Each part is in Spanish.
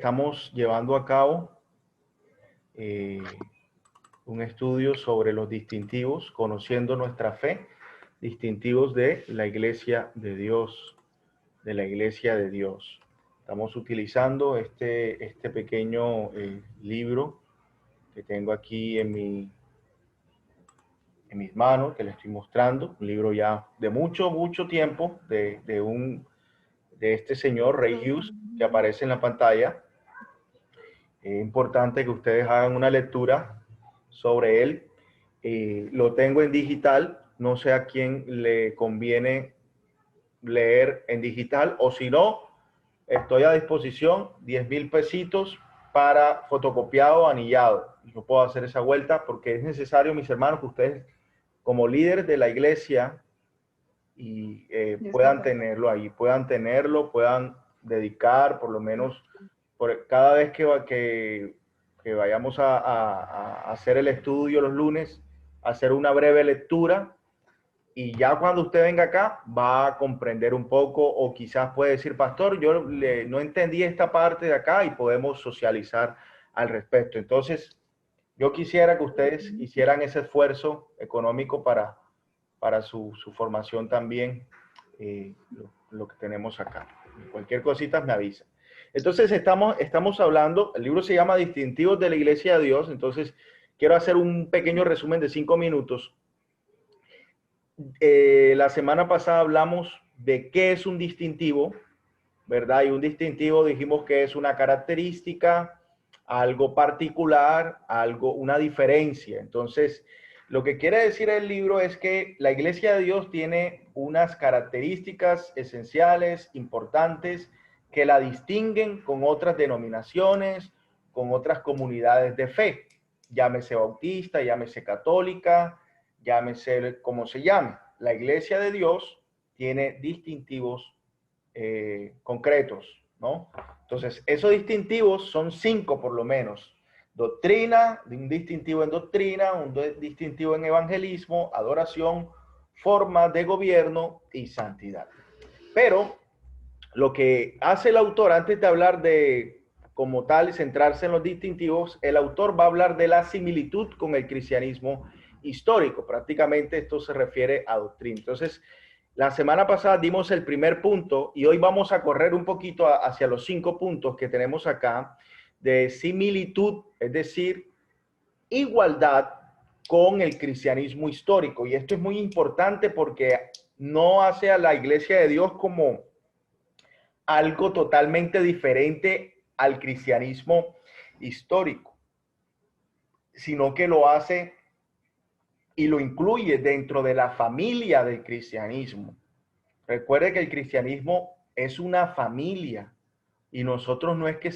Estamos llevando a cabo un estudio sobre los distintivos, conociendo nuestra fe, distintivos de la Iglesia de Dios, de la Iglesia de Dios. Estamos utilizando este pequeño libro que tengo aquí en mis manos, que les estoy mostrando, un libro ya de mucho tiempo, de este señor, Ray Hughes, que aparece en la pantalla. Es importante que ustedes hagan una lectura sobre él. Lo tengo en digital, no sé a quién le conviene leer en digital, o si no, estoy a disposición, 10,000 pesitos para fotocopiado, anillado. Yo puedo hacer esa vuelta porque es necesario, mis hermanos, que ustedes, como líderes de la iglesia, puedan tenerlo ahí, puedan dedicar por lo menos cada vez que vayamos a hacer el estudio los lunes, hacer una breve lectura, y ya cuando usted venga acá va a comprender un poco, o quizás puede decir, pastor, yo no entendí esta parte de acá, y podemos socializar al respecto. Entonces, yo quisiera que ustedes hicieran ese esfuerzo económico para su formación también, lo que tenemos acá. Cualquier cosita me avisa. Entonces estamos hablando, el libro se llama Distintivos de la Iglesia de Dios. Entonces quiero hacer un pequeño resumen de 5 minutos. La semana pasada hablamos de qué es un distintivo, ¿verdad? Y un distintivo dijimos que es una característica, algo particular, una diferencia. Entonces, lo que quiere decir el libro es que la Iglesia de Dios tiene unas características esenciales, importantes, que la distinguen con otras denominaciones, con otras comunidades de fe. Llámese bautista, llámese católica, llámese como se llame. La Iglesia de Dios tiene distintivos concretos, ¿no? Entonces, esos distintivos son 5 por lo menos. Doctrina, un distintivo en doctrina, un distintivo en evangelismo, adoración, forma de gobierno y santidad. Pero lo que hace el autor, antes de hablar de como tal y centrarse en los distintivos, el autor va a hablar de la similitud con el cristianismo histórico. Prácticamente esto se refiere a doctrina. Entonces, la semana pasada dimos el primer punto y hoy vamos a correr un poquito hacia los 5 puntos que tenemos acá de similitud, es decir, igualdad con el cristianismo histórico. Y esto es muy importante porque no hace a la Iglesia de Dios como algo totalmente diferente al cristianismo histórico, sino que lo hace y lo incluye dentro de la familia del cristianismo. Recuerde que el cristianismo es una familia y nosotros no es que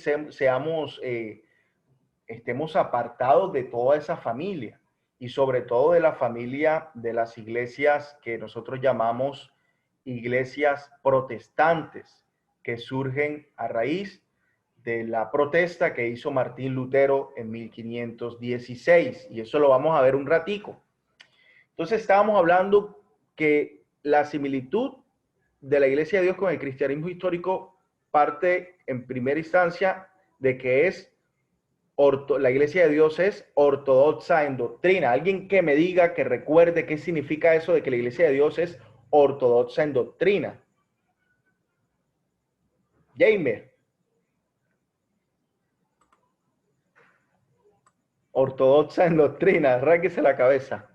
estemos apartados de toda esa familia, y sobre todo de la familia de las iglesias que nosotros llamamos iglesias protestantes, que surgen a raíz de la protesta que hizo Martín Lutero en 1516, y eso lo vamos a ver un ratico. Entonces estábamos hablando que la similitud de la Iglesia de Dios con el cristianismo histórico parte en primera instancia de que la Iglesia de Dios es ortodoxa en doctrina. Alguien que me diga, que recuerde qué significa eso de que la Iglesia de Dios es ortodoxa en doctrina. Jamer. Ortodoxa en doctrina, arránquese la cabeza.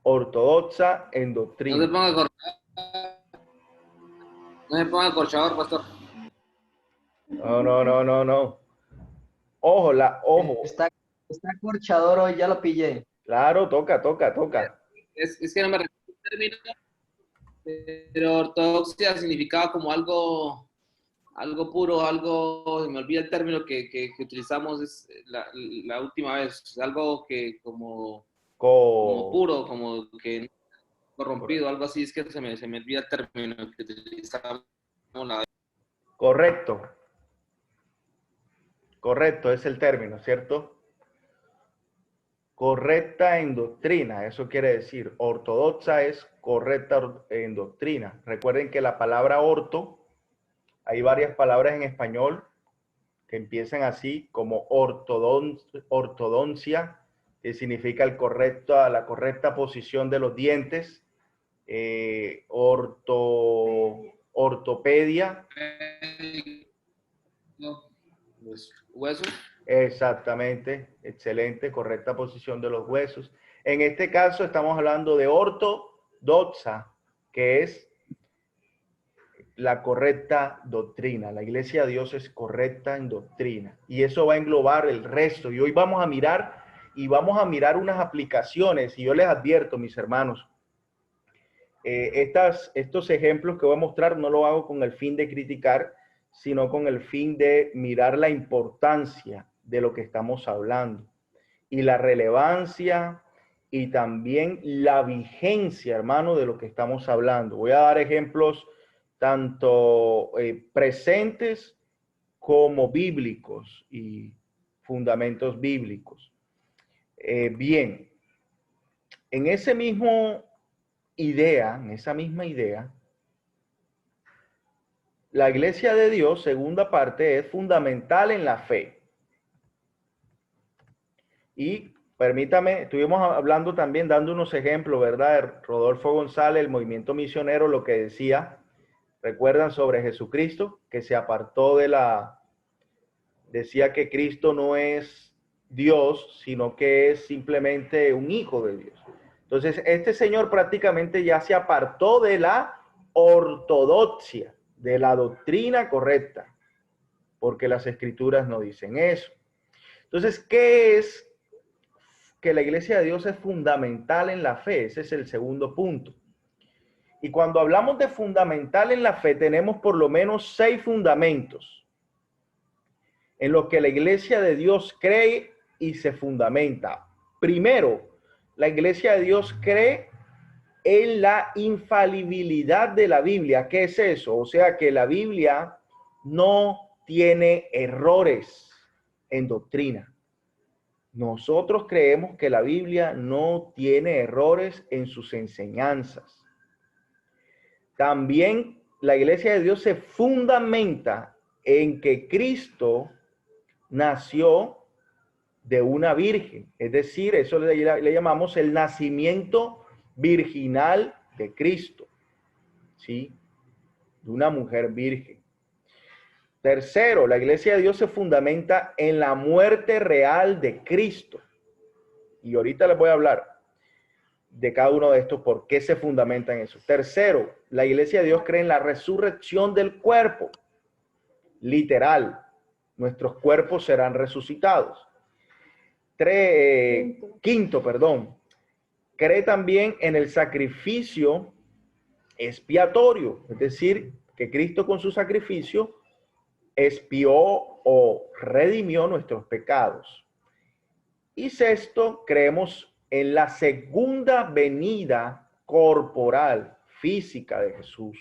Ortodoxa en doctrina. No se ponga corchador, pastor. No. Ojo. Está corchador hoy, ya lo pillé. Claro, toca. Es que no me recuerdo el término, pero ortodoxia significaba como algo puro, se me olvida el término que utilizamos la última vez, algo que como puro, como que corrompido, algo así, es que se me olvida el término que utilizamos la vez. Correcto, es el término, ¿cierto? correcta en doctrina. Eso quiere decir, ortodoxa es correcta en doctrina. Recuerden que la palabra orto, hay varias palabras en español que empiezan así, como ortodoncia, que significa la correcta posición de los dientes, ortopedia. Los huesos. Exactamente, excelente, correcta posición de los huesos. En este caso estamos hablando de ortodoxa, que es la correcta doctrina. La Iglesia de Dios es correcta en doctrina y eso va a englobar el resto. Y hoy vamos a mirar unas aplicaciones, y yo les advierto, mis hermanos, estos ejemplos que voy a mostrar no lo hago con el fin de criticar, sino con el fin de mirar la importancia de lo que estamos hablando y la relevancia y también la vigencia, hermano, de lo que estamos hablando. Voy a dar ejemplos tanto presentes como bíblicos y fundamentos bíblicos. Bien, en esa misma idea, la Iglesia de Dios, segunda parte, es fundamental en la fe. Y permítame, estuvimos hablando también, dando unos ejemplos, ¿verdad? Rodolfo González, el movimiento misionero, lo que decía, recuerdan sobre Jesucristo, que se apartó decía que Cristo no es Dios, sino que es simplemente un hijo de Dios. Entonces, este señor prácticamente ya se apartó de la ortodoxia, de la doctrina correcta, porque las escrituras no dicen eso. Entonces, ¿qué es que la Iglesia de Dios es fundamental en la fe? Ese es el segundo punto. Y cuando hablamos de fundamental en la fe, tenemos por lo menos 6 fundamentos en los que la Iglesia de Dios cree y se fundamenta. Primero, la Iglesia de Dios cree en la infalibilidad de la Biblia. ¿Qué es eso? O sea, que la Biblia no tiene errores en doctrina. Nosotros creemos que la Biblia no tiene errores en sus enseñanzas. También la Iglesia de Dios se fundamenta en que Cristo nació de una virgen. Es decir, eso le llamamos el nacimiento virginal de Cristo, ¿sí? De una mujer virgen. Tercero, la Iglesia de Dios se fundamenta en la muerte real de Cristo. Y ahorita les voy a hablar de cada uno de estos, por qué se fundamenta en eso. Tercero, la Iglesia de Dios cree en la resurrección del cuerpo. Literal, nuestros cuerpos serán resucitados. Quinto, cree también en el sacrificio expiatorio, es decir, que Cristo con su sacrificio expió o redimió nuestros pecados. Y sexto, creemos en la segunda venida corporal, física de Jesús.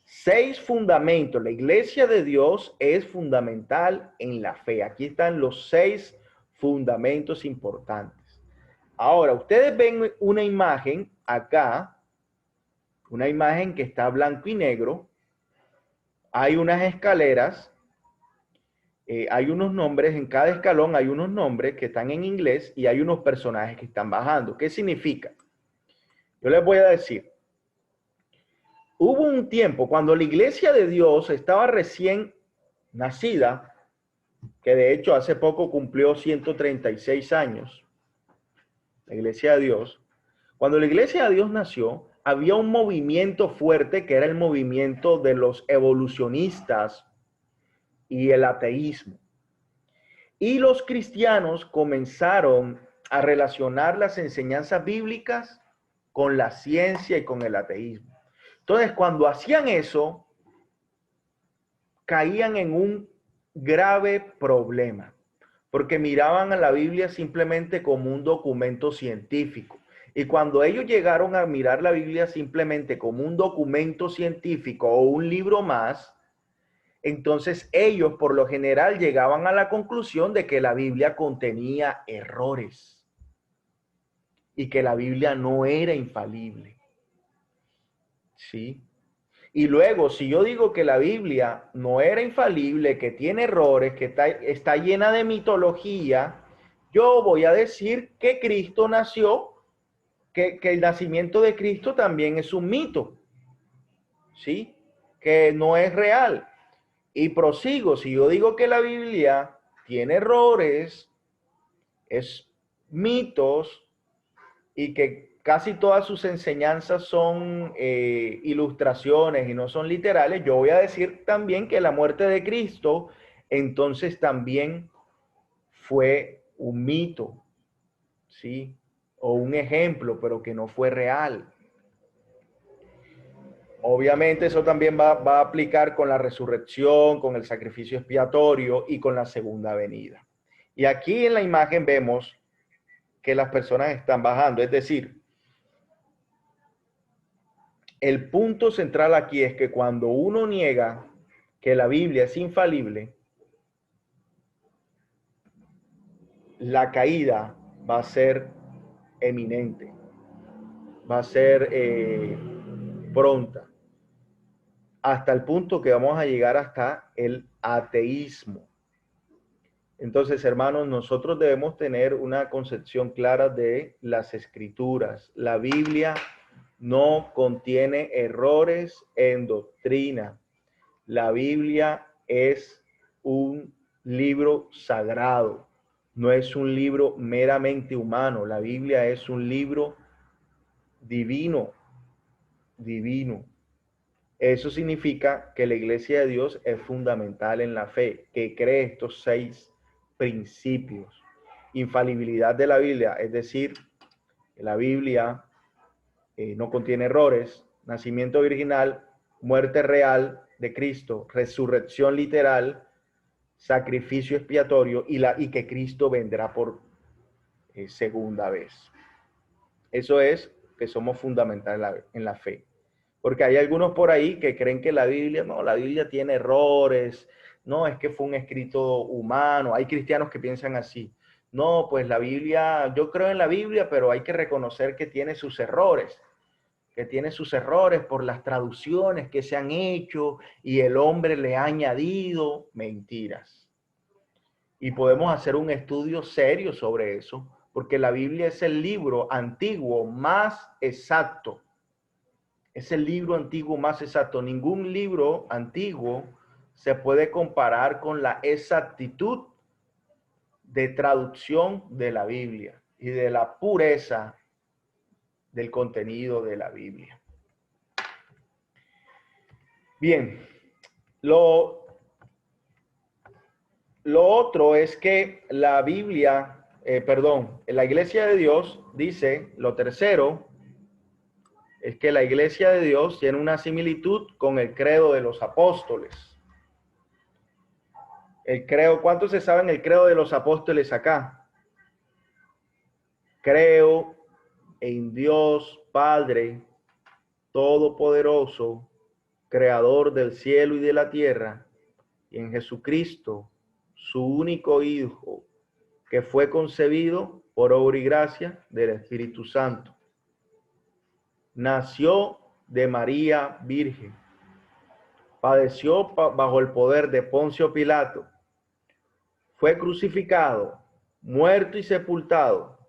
6 fundamentos. La Iglesia de Dios es fundamental en la fe. Aquí están los 6 fundamentos importantes. Ahora, ustedes ven una imagen acá, una imagen que está blanco y negro. Hay unas escaleras, hay unos nombres, en cada escalón hay unos nombres que están en inglés y hay unos personajes que están bajando. ¿Qué significa? Yo les voy a decir. Hubo un tiempo cuando la Iglesia de Dios estaba recién nacida, que de hecho hace poco cumplió 136 años, la Iglesia de Dios. Cuando la Iglesia de Dios nació, había un movimiento fuerte que era el movimiento de los evolucionistas y el ateísmo. Y los cristianos comenzaron a relacionar las enseñanzas bíblicas con la ciencia y con el ateísmo. Entonces, cuando hacían eso, caían en un grave problema, porque miraban a la Biblia simplemente como un documento científico. Y cuando ellos llegaron a mirar la Biblia simplemente como un documento científico o un libro más, entonces ellos por lo general llegaban a la conclusión de que la Biblia contenía errores. y que la Biblia no era infalible. ¿Sí? Y luego, si yo digo que la Biblia no era infalible, que tiene errores, que está llena de mitología, yo voy a decir que Cristo nació, que el nacimiento de Cristo también es un mito, ¿sí? Que no es real. Y prosigo, si yo digo que la Biblia tiene errores, es mitos, y que casi todas sus enseñanzas son ilustraciones y no son literales, yo voy a decir también que la muerte de Cristo entonces también fue un mito, ¿sí? O un ejemplo, pero que no fue real. Obviamente eso también va a aplicar con la resurrección, con el sacrificio expiatorio y con la segunda venida. Y aquí en la imagen vemos que las personas están bajando, es decir, el punto central aquí es que cuando uno niega que la Biblia es infalible, la caída va a ser eminente, va a ser pronta, hasta el punto que vamos a llegar hasta el ateísmo. Entonces, hermanos, nosotros debemos tener una concepción clara de las escrituras. La Biblia no contiene errores en doctrina. La Biblia es un libro sagrado, no es un libro meramente humano. La Biblia es un libro divino, divino. Eso significa que la Iglesia de Dios es fundamental en la fe, que cree estos 6 principios. Infalibilidad de la Biblia, es decir, la Biblia no contiene errores, nacimiento virginal, muerte real de Cristo, resurrección literal, sacrificio expiatorio y que Cristo vendrá por segunda vez. Eso es que somos fundamentales en la fe. Porque hay algunos por ahí que creen que la Biblia tiene errores, no, es que fue un escrito humano. Hay cristianos que piensan así. No, pues la Biblia, yo creo en la Biblia, pero hay que reconocer que tiene sus errores. Que tiene sus errores por las traducciones que se han hecho y el hombre le ha añadido mentiras. Y podemos hacer un estudio serio sobre eso, porque la Biblia es el libro antiguo más exacto. Es el libro antiguo más exacto. Ningún libro antiguo se puede comparar con la exactitud de traducción de la Biblia y de la pureza del contenido de la Biblia. Bien, lo otro es que la Biblia, la Iglesia de Dios dice, lo tercero, es que la Iglesia de Dios tiene una similitud con el credo de los apóstoles. El credo, ¿cuántos se saben el credo de los apóstoles acá? Creo en Dios Padre Todopoderoso, Creador del cielo y de la tierra, y en Jesucristo, su único Hijo, que fue concebido por obra y gracia del Espíritu Santo. Nació de María Virgen, padeció bajo el poder de Poncio Pilato, fue crucificado, muerto y sepultado,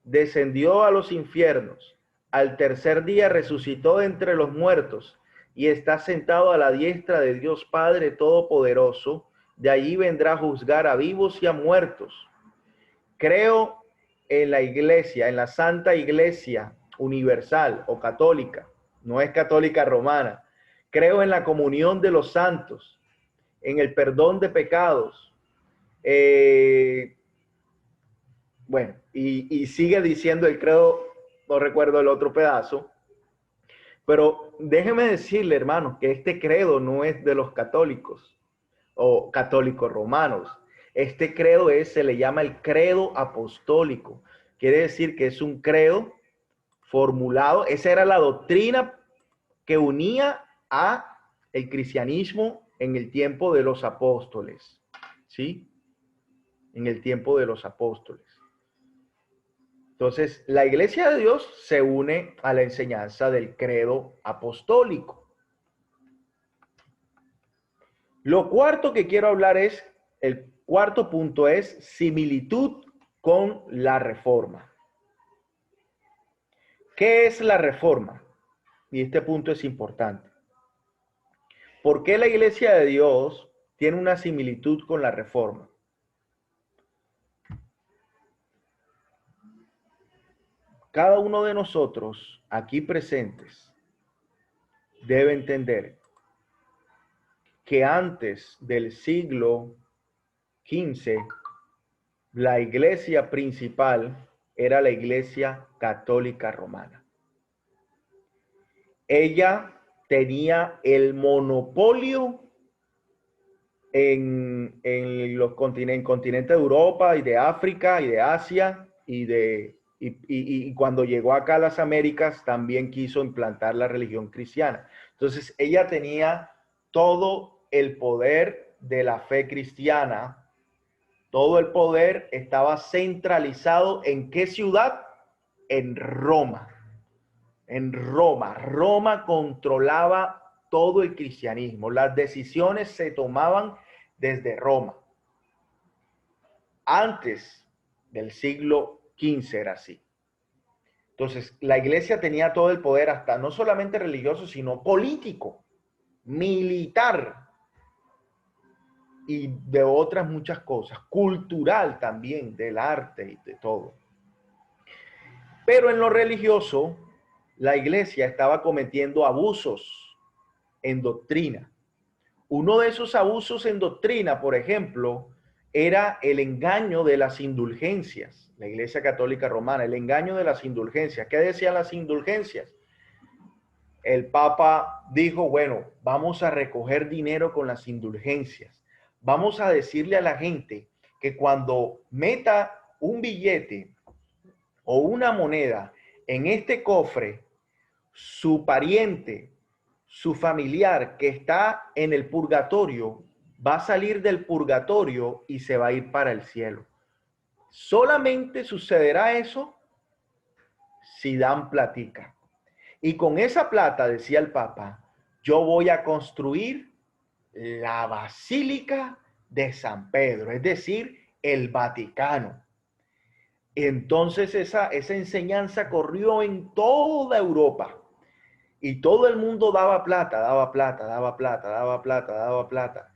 descendió a los infiernos, al tercer día resucitó de entre los muertos y está sentado a la diestra de Dios Padre Todopoderoso. De allí vendrá a juzgar a vivos y a muertos. Creo en la iglesia, en la Santa Iglesia Universal o católica, no es católica romana. Creo en la comunión de los santos, en el perdón de pecados. Bueno, y sigue diciendo el credo, no recuerdo el otro pedazo, pero déjeme decirle, hermanos, que este credo no es de los católicos o católicos romanos. Este credo se le llama el credo apostólico. Quiere decir que es un credo formulado, esa era la doctrina que unía a el cristianismo en el tiempo de los apóstoles, ¿sí? En el tiempo de los apóstoles. Entonces, la Iglesia de Dios se une a la enseñanza del credo apostólico. Lo cuarto que quiero hablar es, el cuarto punto es similitud con la reforma. ¿Qué es la reforma? Y este punto es importante. ¿Por qué la Iglesia de Dios tiene una similitud con la reforma? Cada uno de nosotros aquí presentes debe entender que antes del siglo XV, la iglesia principal era la Iglesia Católica Romana. Ella tenía el monopolio en los continentes de Europa y de África y de Asia y cuando llegó acá a las Américas también quiso implantar la religión cristiana. Entonces ella tenía todo el poder de la fe cristiana, todo el poder estaba centralizado ¿en qué ciudad? En Roma. En Roma. Roma controlaba todo el cristianismo. Las decisiones se tomaban desde Roma. Antes del siglo XV era así. Entonces, la iglesia tenía todo el poder, hasta no solamente religioso, sino político, militar y de otras muchas cosas, cultural también, del arte y de todo. Pero en lo religioso, la iglesia estaba cometiendo abusos en doctrina. Uno de esos abusos en doctrina, por ejemplo, era el engaño de las indulgencias. La Iglesia Católica Romana, el engaño de las indulgencias. ¿Qué decían las indulgencias? El Papa dijo, bueno, vamos a recoger dinero con las indulgencias. Vamos a decirle a la gente que cuando meta un billete o una moneda en este cofre, su pariente, su familiar que está en el purgatorio, va a salir del purgatorio y se va a ir para el cielo. Solamente sucederá eso si dan platica. Y con esa plata, decía el Papa, yo voy a construir la Basílica de San Pedro, es decir, el Vaticano. Entonces esa enseñanza corrió en toda Europa. Y todo el mundo daba plata, daba plata, daba plata, daba plata, daba plata.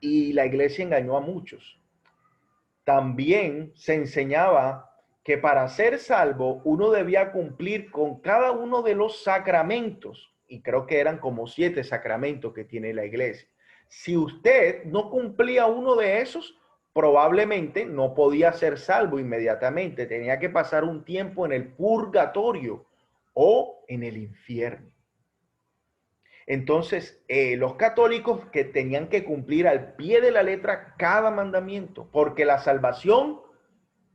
Y la iglesia engañó a muchos. También se enseñaba que para ser salvo uno debía cumplir con cada uno de los sacramentos. Y creo que eran como 7 sacramentos que tiene la iglesia. Si usted no cumplía uno de esos, probablemente no podía ser salvo inmediatamente. Tenía que pasar un tiempo en el purgatorio o en el infierno. Entonces, los católicos que tenían que cumplir al pie de la letra cada mandamiento, porque la salvación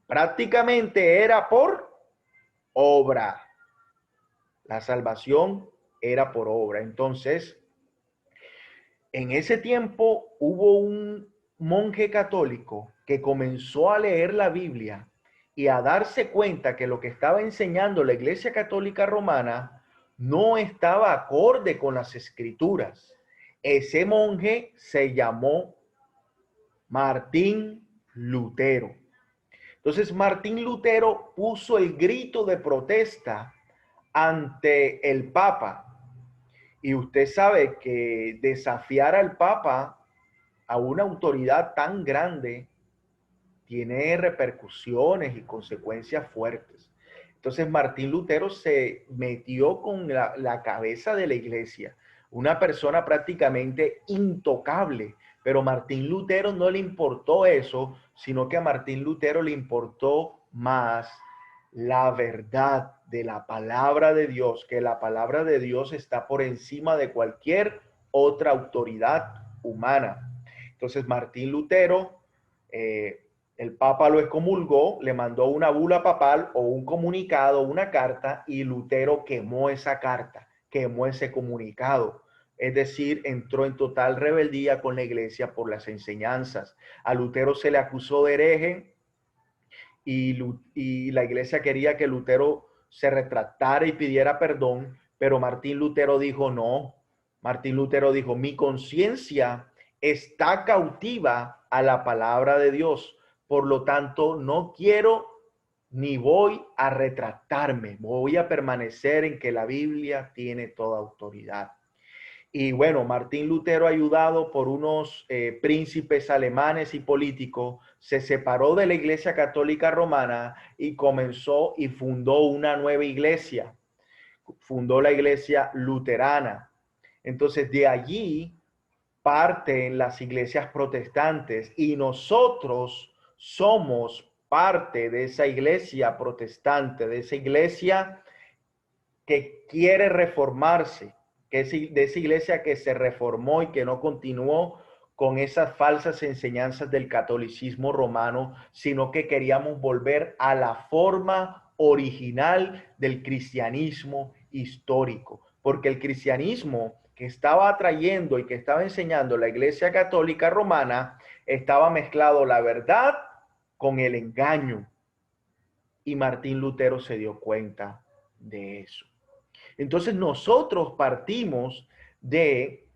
prácticamente era por obra. La salvación era por obra. Entonces, en ese tiempo hubo un monje católico que comenzó a leer la Biblia y a darse cuenta que lo que estaba enseñando la Iglesia Católica Romana no estaba acorde con las escrituras. Ese monje se llamó Martín Lutero. Entonces Martín Lutero puso el grito de protesta ante el Papa. Y usted sabe que desafiar al Papa, a una autoridad tan grande, tiene repercusiones y consecuencias fuertes. Entonces Martín Lutero se metió con la cabeza de la iglesia, una persona prácticamente intocable, pero Martín Lutero no le importó eso, sino que a Martín Lutero le importó más la verdad de la palabra de Dios, que la palabra de Dios está por encima de cualquier otra autoridad humana. Entonces Martín Lutero, el Papa lo excomulgó, le mandó una bula papal o un comunicado, una carta, y Lutero quemó esa carta, quemó ese comunicado. Es decir, entró en total rebeldía con la iglesia por las enseñanzas. A Lutero se le acusó de hereje y la iglesia quería que Lutero se retractara y pidiera perdón, pero Martín Lutero dijo no. Martín Lutero dijo, mi conciencia está cautiva a la palabra de Dios, por lo tanto no quiero ni voy a retractarme, voy a permanecer en que la Biblia tiene toda autoridad. Y bueno, Martín Lutero, ayudado por unos príncipes alemanes y políticos, se separó de la Iglesia Católica Romana y comenzó y fundó una nueva iglesia. Fundó la Iglesia Luterana. Entonces, de allí parten las iglesias protestantes y nosotros somos parte de esa iglesia protestante, de esa iglesia que quiere reformarse, que es de esa iglesia que se reformó y que no continuó con esas falsas enseñanzas del catolicismo romano, sino que queríamos volver a la forma original del cristianismo histórico, porque el cristianismo que estaba trayendo y que estaba enseñando la Iglesia Católica Romana estaba mezclado la verdad con el engaño, y Martín Lutero se dio cuenta de eso. Entonces nosotros partimos de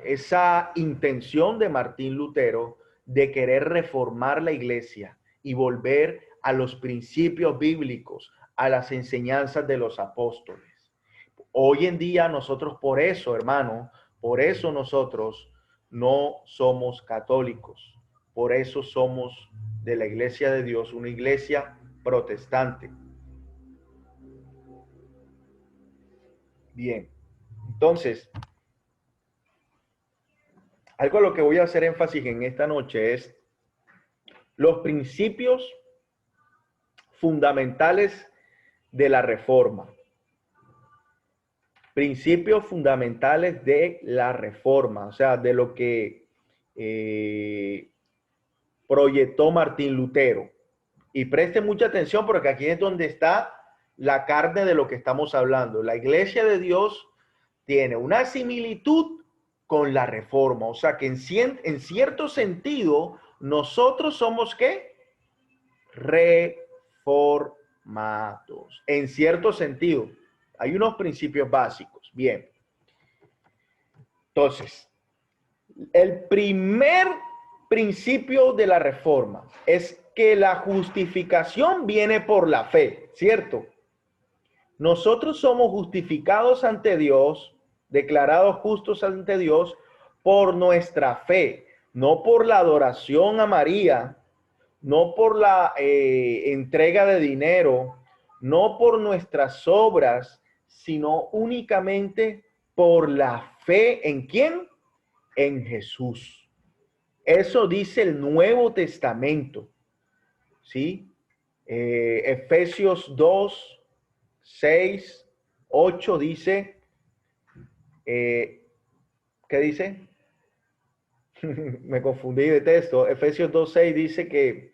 esa intención de Martín Lutero de querer reformar la iglesia y volver a los principios bíblicos, a las enseñanzas de los apóstoles. Hoy en día nosotros por eso, hermano, por eso nosotros no somos católicos, por eso somos de la Iglesia de Dios, una iglesia protestante. Bien, entonces, algo a lo que voy a hacer énfasis en esta noche es los principios fundamentales de la Reforma. Principios fundamentales de la Reforma, o sea, de lo que proyectó Martín Lutero. Y preste mucha atención porque aquí es donde está la carne de lo que estamos hablando. La Iglesia de Dios tiene una similitud con la Reforma, o sea que en cierto sentido nosotros somos ¿qué? Reformados, en cierto sentido. Hay unos principios básicos. Bien. Entonces, el primer principio de la Reforma es que la justificación viene por la fe, ¿cierto? Nosotros somos justificados ante Dios, declarados justos ante Dios por nuestra fe, no por la adoración a María, no por la entrega de dinero, no por nuestras obras, sino únicamente por la fe ¿en quién? En Jesús. Eso dice el Nuevo Testamento, ¿sí? Efesios 2, 6, 8 dice, ¿qué dice? Me confundí de texto. Efesios 2, 6 dice que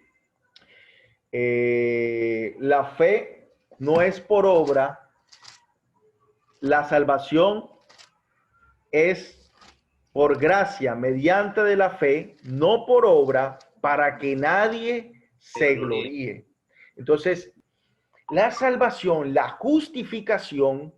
la fe no es por obra, la salvación es por gracia, mediante de la fe, no por obra, para que nadie se gloríe. Entonces, la salvación, la justificación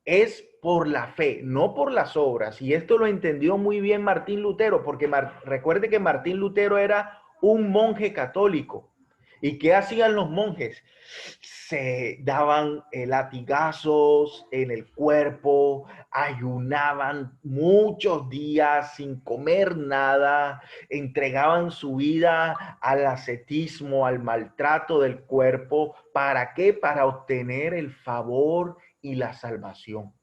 es por la fe, no por las obras. Y esto lo entendió muy bien Martín Lutero, porque recuerde que Martín Lutero era un monje católico. ¿Y qué hacían los monjes? Se daban latigazos en el cuerpo, ayunaban muchos días sin comer nada, entregaban su vida al ascetismo, al maltrato del cuerpo. ¿Para qué? Para obtener el favor y la salvación.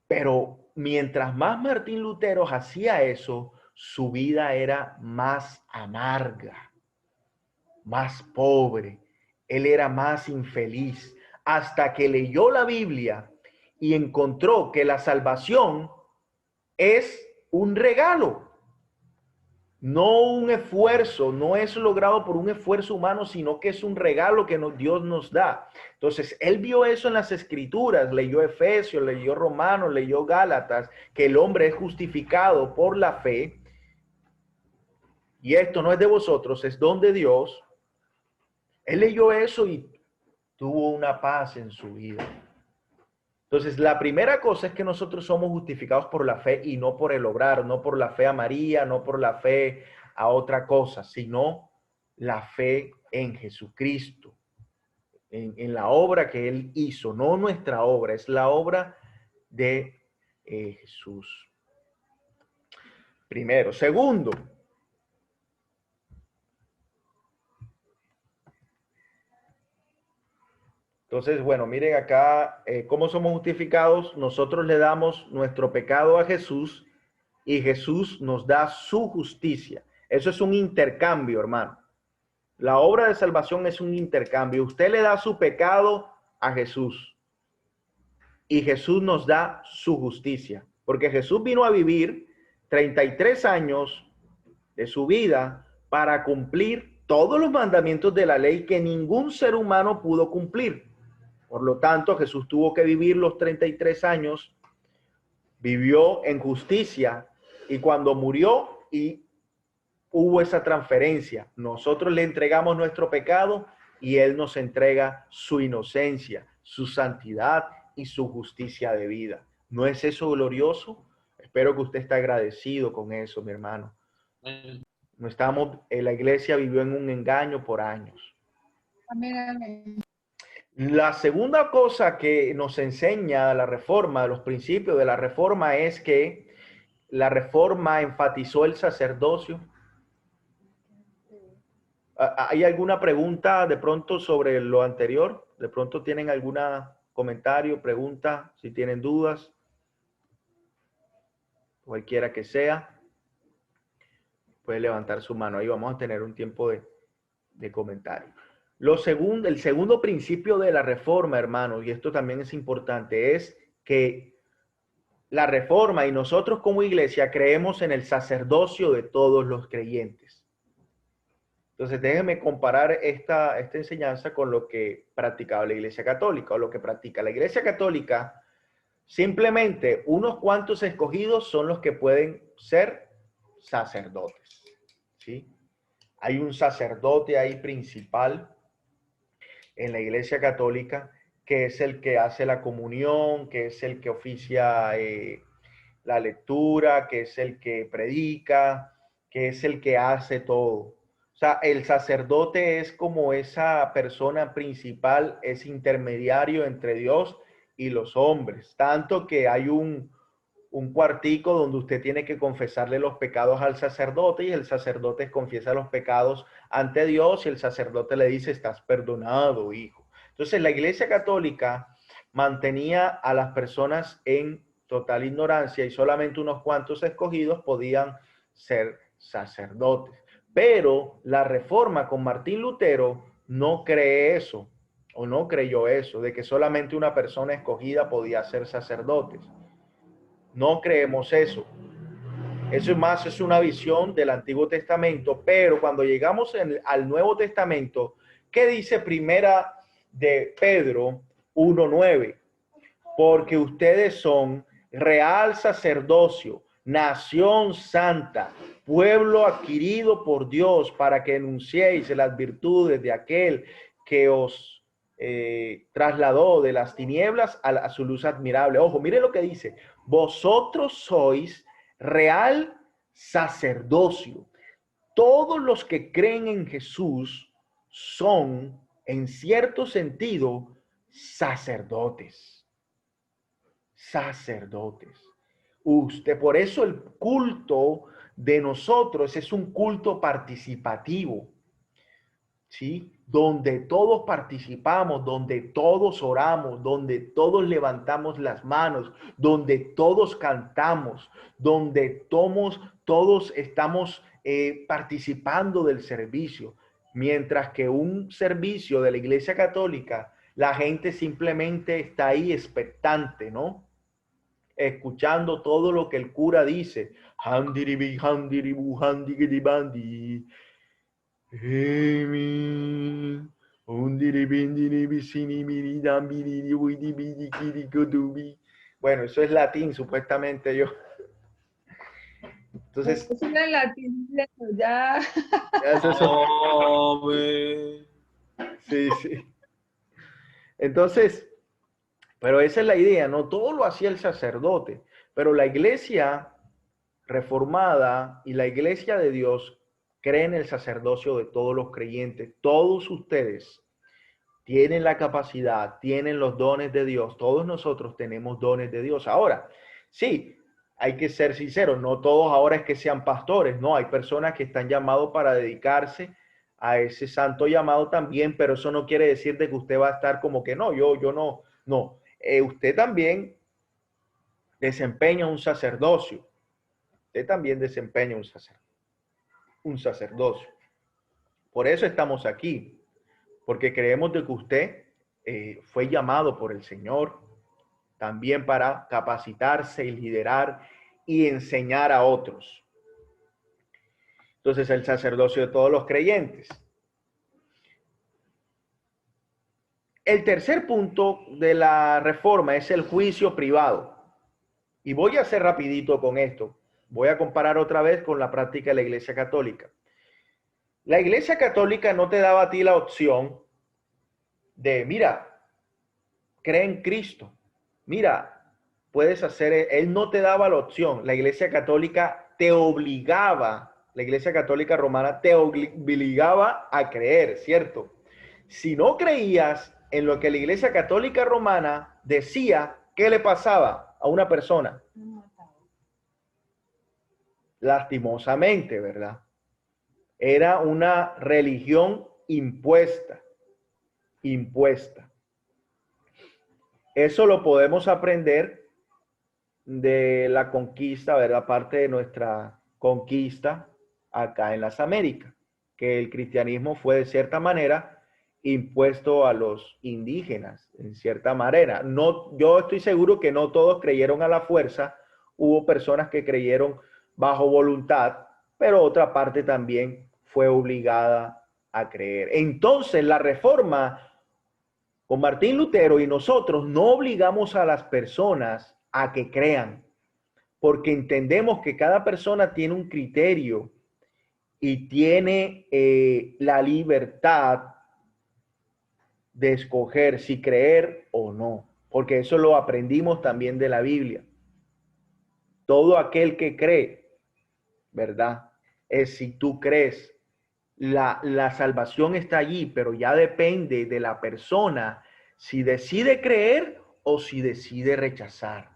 Pero mientras más Martín Lutero hacía eso, su vida era más amarga, más pobre, él era más infeliz, hasta que leyó la Biblia y encontró que la salvación es un regalo, no un esfuerzo, no es logrado por un esfuerzo humano, sino que es un regalo que Dios nos da. Entonces, él vio eso en las Escrituras, leyó Efesios, leyó Romanos, leyó Gálatas, que el hombre es justificado por la fe. y esto no es de vosotros, es don de Dios. Él leyó eso y tuvo una paz en su vida. Entonces, la primera cosa es que nosotros somos justificados por la fe y no por el obrar, no por la fe a María, no por la fe a otra cosa, sino la fe en Jesucristo, en la obra que Él hizo, no nuestra obra, es la obra de Jesús. Primero. Segundo, entonces, bueno, miren acá cómo somos justificados. Nosotros le damos nuestro pecado a Jesús y Jesús nos da su justicia. Eso es un intercambio, hermano. La obra de salvación es un intercambio. Usted le da su pecado a Jesús y Jesús nos da su justicia. Porque Jesús vino a vivir 33 años de su vida para cumplir todos los mandamientos de la ley que ningún ser humano pudo cumplir. Por lo tanto, Jesús tuvo que vivir los 33 años, vivió en justicia y cuando murió y hubo esa transferencia, nosotros le entregamos nuestro pecado y Él nos entrega su inocencia, su santidad y su justicia de vida. ¿No es eso glorioso? Espero que usted esté agradecido con eso, mi hermano. No estamos, la iglesia vivió en un engaño por años. Amén, amén. La segunda cosa que nos enseña la reforma, los principios de la reforma, es que la reforma enfatizó el sacerdocio. ¿Hay alguna pregunta de pronto sobre lo anterior? ¿De pronto tienen algún comentario, pregunta, si tienen dudas? Cualquiera que sea, puede levantar su mano. Ahí vamos a tener un tiempo de comentario. El segundo principio de la reforma, hermanos, y esto también es importante, es que la reforma y nosotros como iglesia creemos en el sacerdocio de todos los creyentes. Entonces, déjenme comparar esta enseñanza con lo que practicaba la Iglesia Católica o lo que practica la Iglesia Católica. Simplemente unos cuantos escogidos son los que pueden ser sacerdotes, ¿sí? Hay un sacerdote ahí principal en la Iglesia Católica que es el que hace la comunión, que es el que oficia la lectura, que es el que predica, que es el que hace todo. O sea, el sacerdote es como esa persona principal, es intermediario entre Dios y los hombres. Tanto que hay un cuartico donde usted tiene que confesarle los pecados al sacerdote y el sacerdote confiesa los pecados ante Dios y el sacerdote le dice, estás perdonado, hijo. Entonces, la Iglesia Católica mantenía a las personas en total ignorancia y solamente unos cuantos escogidos podían ser sacerdotes. Pero la Reforma con Martín Lutero no cree eso, o no creyó eso, de que solamente una persona escogida podía ser sacerdotes. No creemos eso. Eso es más, es una visión del Antiguo Testamento, pero cuando llegamos al Nuevo Testamento, ¿qué dice Primera de Pedro 1:9? Porque ustedes son real sacerdocio, nación santa, pueblo adquirido por Dios para que enunciéis las virtudes de aquel que os trasladó de las tinieblas a su luz admirable. Ojo, mire lo que dice. Vosotros sois real sacerdocio. Todos los que creen en Jesús son, en cierto sentido, sacerdotes. Sacerdotes. Usted, por eso el culto de nosotros es un culto participativo, ¿sí? Donde todos participamos, donde todos oramos, donde todos levantamos las manos, donde todos cantamos, donde todos estamos participando del servicio. Mientras que un servicio de la Iglesia Católica, la gente simplemente está ahí expectante, ¿no? Escuchando todo lo que el cura dice. Handiribi, handiribu, handigidibandi. Bueno, eso es latín, supuestamente yo. Entonces, Eso era en latín, ya. eso es- Amén. sí, sí. Entonces, pero esa es la idea, no todo lo hacía el sacerdote, pero la iglesia reformada y la iglesia de Dios cree en el sacerdocio de todos los creyentes. Todos ustedes tienen la capacidad, tienen los dones de Dios. Todos nosotros tenemos dones de Dios. Ahora, sí, hay que ser sinceros, no todos ahora es que sean pastores, no, hay personas que están llamados para dedicarse a ese santo llamado también, pero eso no quiere decir de que usted va a estar como que no, yo no, no. Usted también desempeña un sacerdocio. Usted también desempeña un sacerdocio. Por eso estamos aquí, porque creemos de que usted fue llamado por el Señor también para capacitarse y liderar y enseñar a otros. Entonces, el sacerdocio de todos los creyentes. El tercer punto de la reforma es el juicio privado. Y voy a hacer rapidito con esto. Voy a comparar otra vez con la práctica de la Iglesia Católica. La Iglesia Católica no te daba a ti la opción de, mira, cree en Cristo. Mira, puedes hacer, él no te daba la opción. La Iglesia Católica te obligaba, la Iglesia Católica Romana te obligaba a creer, ¿cierto? Si no creías en lo que la Iglesia Católica Romana decía, ¿qué le pasaba a una persona? Lastimosamente, ¿verdad? Era una religión impuesta. Eso lo podemos aprender de la conquista, ¿verdad? Parte de nuestra conquista acá en las Américas, que el cristianismo fue de cierta manera impuesto a los indígenas, en cierta manera. No, yo estoy seguro que no todos creyeron a la fuerza, hubo personas que creyeron bajo voluntad, pero otra parte también fue obligada a creer. Entonces, la reforma con Martín Lutero y nosotros no obligamos a las personas a que crean, porque entendemos que cada persona tiene un criterio y tiene la libertad de escoger si creer o no, porque eso lo aprendimos también de la Biblia. Todo aquel que cree, ¿verdad? Es si tú crees, la salvación está allí, pero ya depende de la persona si decide creer o si decide rechazar.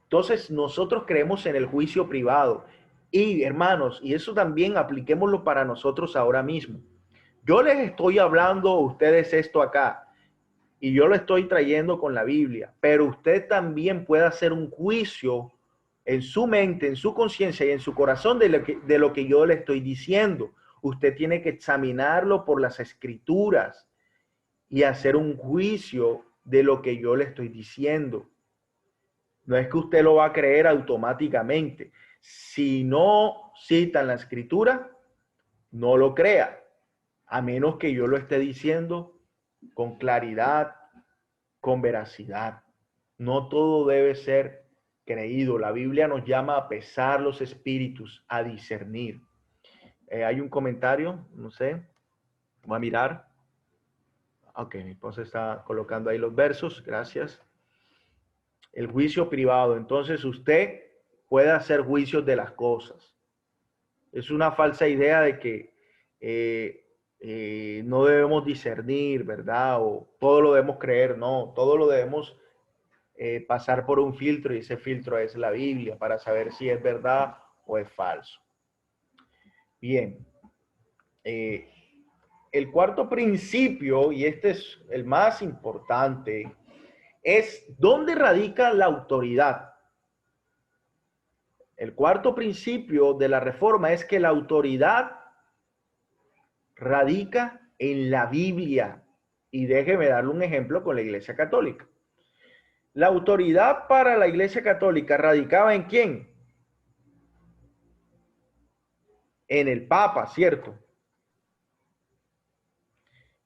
Entonces, nosotros creemos en el juicio privado. Y hermanos, y eso también apliquémoslo para nosotros ahora mismo. Yo les estoy hablando a ustedes esto acá y yo lo estoy trayendo con la Biblia, pero usted también puede hacer un juicio en su mente, en su conciencia y en su corazón de lo que yo le estoy diciendo. Usted tiene que examinarlo por las escrituras y hacer un juicio de lo que yo le estoy diciendo. No es que usted lo va a creer automáticamente. Si no citan la escritura, no lo crea, a menos que yo lo esté diciendo con claridad, con veracidad. No todo debe ser creído. La Biblia nos llama a pesar los espíritus, a discernir. Hay un comentario, no sé, voy a mirar. Ok, mi esposa está colocando ahí los versos, gracias. El juicio privado. Entonces usted puede hacer juicios de las cosas. Es una falsa idea de que no debemos discernir, ¿verdad? O todo lo debemos creer, no, todo lo debemos pasar por un filtro y ese filtro es la Biblia para saber si es verdad o es falso. Bien. El cuarto principio, y este es el más importante, es ¿dónde radica la autoridad? El cuarto principio de la reforma es que la autoridad radica en la Biblia. Y déjeme darle un ejemplo con la Iglesia Católica. La autoridad para la Iglesia Católica radicaba en ¿quién? En el Papa, ¿cierto?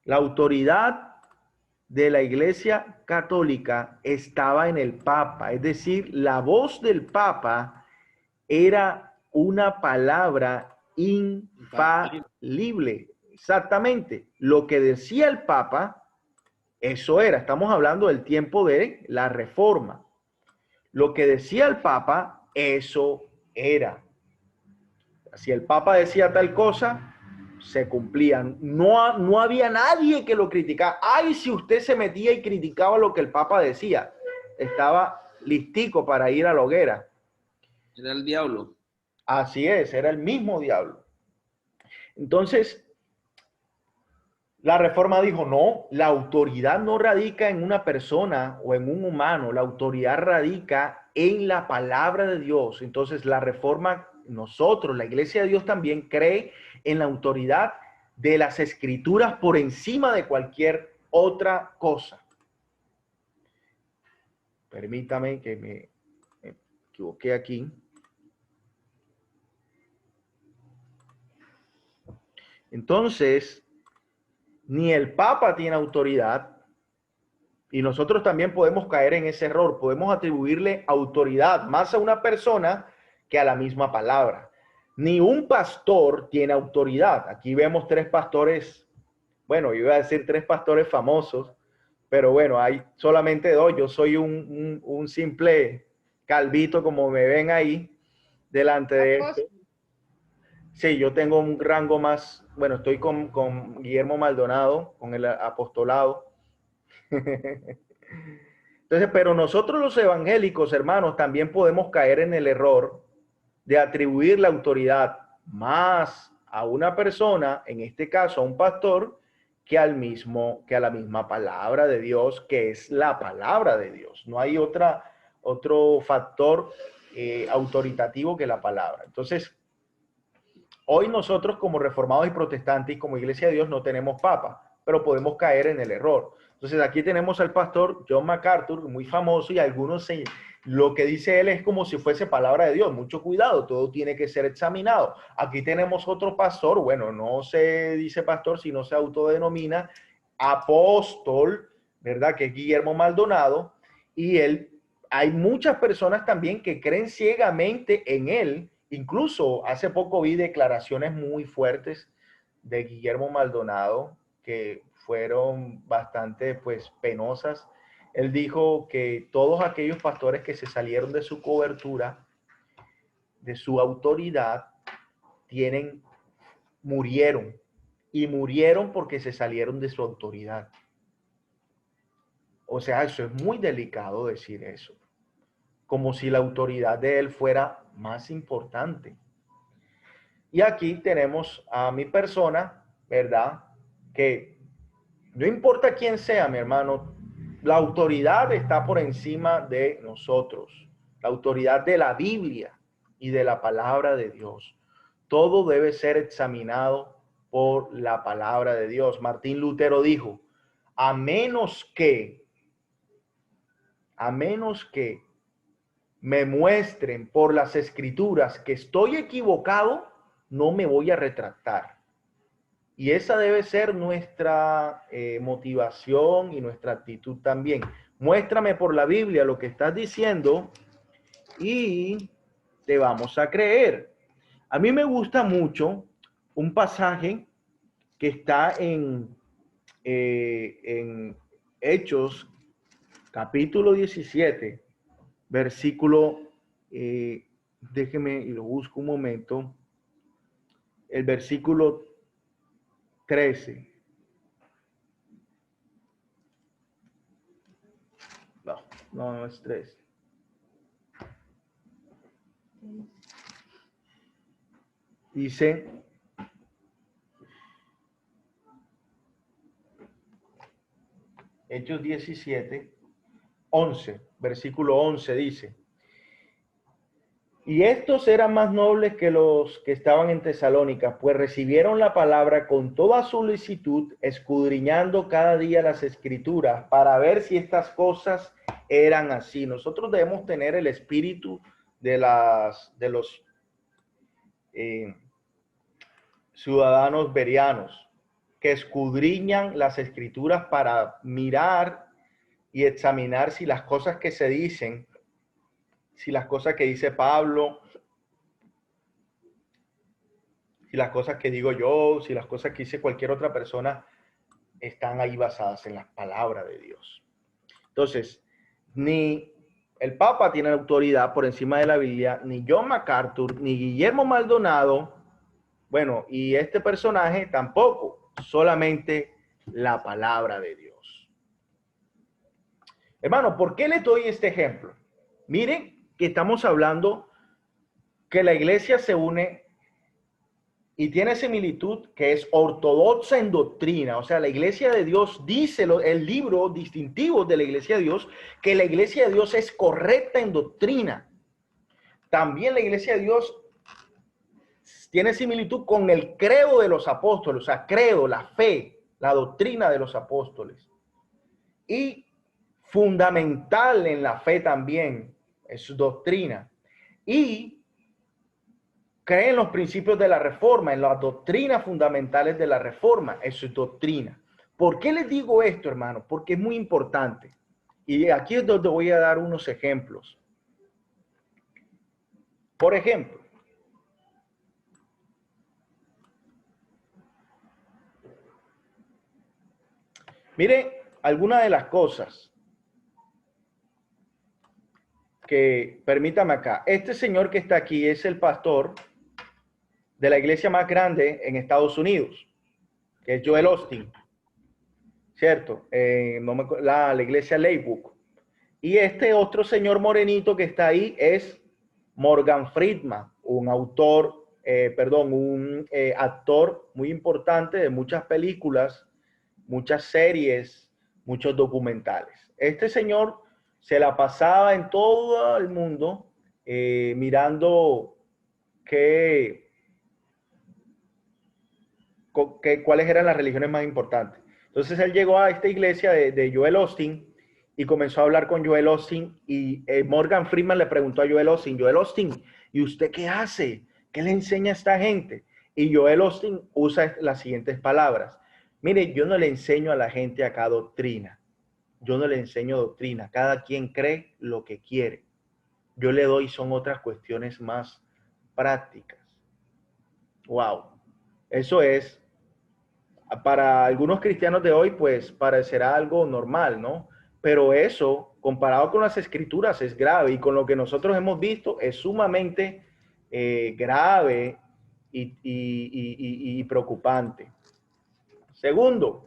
La autoridad de la Iglesia Católica estaba en el Papa, es decir, la voz del Papa era una palabra infalible. Exactamente. Lo que decía el Papa, eso era. Estamos hablando del tiempo de la Reforma. Lo que decía el Papa, eso era. Si el Papa decía tal cosa, se cumplían. No había nadie que lo criticara. Ay, si usted se metía y criticaba lo que el Papa decía, estaba listico para ir a la hoguera. Era el diablo. Así es, era el mismo diablo. Entonces, la Reforma dijo, no, la autoridad no radica en una persona o en un humano, la autoridad radica en la palabra de Dios. Entonces, la Reforma, nosotros, la Iglesia de Dios también cree en la autoridad de las Escrituras por encima de cualquier otra cosa. Permítame que me equivoqué aquí. Entonces, ni el Papa tiene autoridad, y nosotros también podemos caer en ese error. Podemos atribuirle autoridad más a una persona que a la misma palabra. Ni un pastor tiene autoridad. Aquí vemos tres pastores, bueno, iba a decir tres pastores famosos, pero bueno, hay solamente dos. Yo soy un simple calvito, como me ven ahí, delante de esto. Sí, yo tengo un rango más, bueno, estoy con Guillermo Maldonado, con el apostolado. Entonces, pero nosotros los evangélicos, hermanos, también podemos caer en el error de atribuir la autoridad más a una persona, en este caso a un pastor, que a la misma palabra de Dios, que es la palabra de Dios. No hay otro factor autoritativo que la palabra. Entonces, hoy nosotros como reformados y protestantes y como Iglesia de Dios no tenemos papa, pero podemos caer en el error. Entonces aquí tenemos al pastor John MacArthur, muy famoso, y lo que dice él es como si fuese palabra de Dios. Mucho cuidado, todo tiene que ser examinado. Aquí tenemos otro pastor, bueno, no se dice pastor, sino se autodenomina apóstol, ¿verdad? Que es Guillermo Maldonado, y hay muchas personas también que creen ciegamente en él. Incluso hace poco vi declaraciones muy fuertes de Guillermo Maldonado que fueron bastante pues penosas. Él dijo que todos aquellos pastores que se salieron de su cobertura, de su autoridad, murieron. Y murieron porque se salieron de su autoridad. O sea, eso es muy delicado decir eso. Como si la autoridad de él fuera más importante. Y aquí tenemos a mi persona, ¿verdad? Que no importa quién sea, mi hermano, la autoridad está por encima de nosotros. La autoridad de la Biblia y de la palabra de Dios. Todo debe ser examinado por la palabra de Dios. Martín Lutero dijo, a menos que me muestren por las escrituras que estoy equivocado, no me voy a retractar. Y esa debe ser nuestra motivación y nuestra actitud también. Muéstrame por la Biblia lo que estás diciendo y te vamos a creer. A mí me gusta mucho un pasaje que está en Hechos, capítulo 17, versículo, déjeme y lo busco un momento, el versículo 13. No es 13. Dice, Hechos 17, 11, versículo 11 dice, y estos eran más nobles que los que estaban en Tesalónica, pues recibieron la palabra con toda solicitud, escudriñando cada día las escrituras para ver si estas cosas eran así. Nosotros debemos tener el espíritu de los ciudadanos berianos que escudriñan las escrituras para mirar y examinar si las cosas que se dicen, si las cosas que dice Pablo si las cosas que digo yo, si las cosas que dice cualquier otra persona están ahí basadas en la palabra de Dios. Entonces, ni el Papa tiene autoridad por encima de la Biblia, ni John MacArthur, ni Guillermo Maldonado, bueno, y este personaje tampoco, solamente la palabra de Dios. Hermano, ¿por qué le doy este ejemplo? Miren que estamos hablando que la iglesia se une y tiene similitud que es ortodoxa en doctrina. O sea, la iglesia de Dios dice, el libro distintivo de la iglesia de Dios, que la iglesia de Dios es correcta en doctrina. También la iglesia de Dios tiene similitud con el credo de los apóstoles, o sea, credo, la fe, la doctrina de los apóstoles. Y fundamental en la fe también es su doctrina. Y cree en los principios de la reforma, en las doctrinas fundamentales de la reforma, es su doctrina. ¿Por qué les digo esto, hermano? Porque es muy importante. Y aquí es donde voy a dar unos ejemplos. Por ejemplo, miren algunas de las cosas que, permítame acá, este señor que está aquí es el pastor de la iglesia más grande en Estados Unidos, que es Joel Osteen, ¿cierto? La iglesia Laybook. Y este otro señor morenito que está ahí es Morgan Freeman, un actor muy importante de muchas películas, muchas series, muchos documentales. Este señor se la pasaba en todo el mundo mirando cuáles eran las religiones más importantes. Entonces él llegó a esta iglesia de Joel Osteen y comenzó a hablar con Joel Osteen y Morgan Freeman le preguntó a Joel Osteen, ¿y usted qué hace? ¿Qué le enseña a esta gente? Y Joel Osteen usa las siguientes palabras. Mire, yo no le enseño a la gente acá doctrina. Yo no le enseño doctrina. Cada quien cree lo que quiere. Yo le doy son otras cuestiones más prácticas. Wow. Eso es, para algunos cristianos de hoy, pues parecerá algo normal, ¿no? Pero eso, comparado con las escrituras, es grave y con lo que nosotros hemos visto, es sumamente grave y preocupante. Segundo,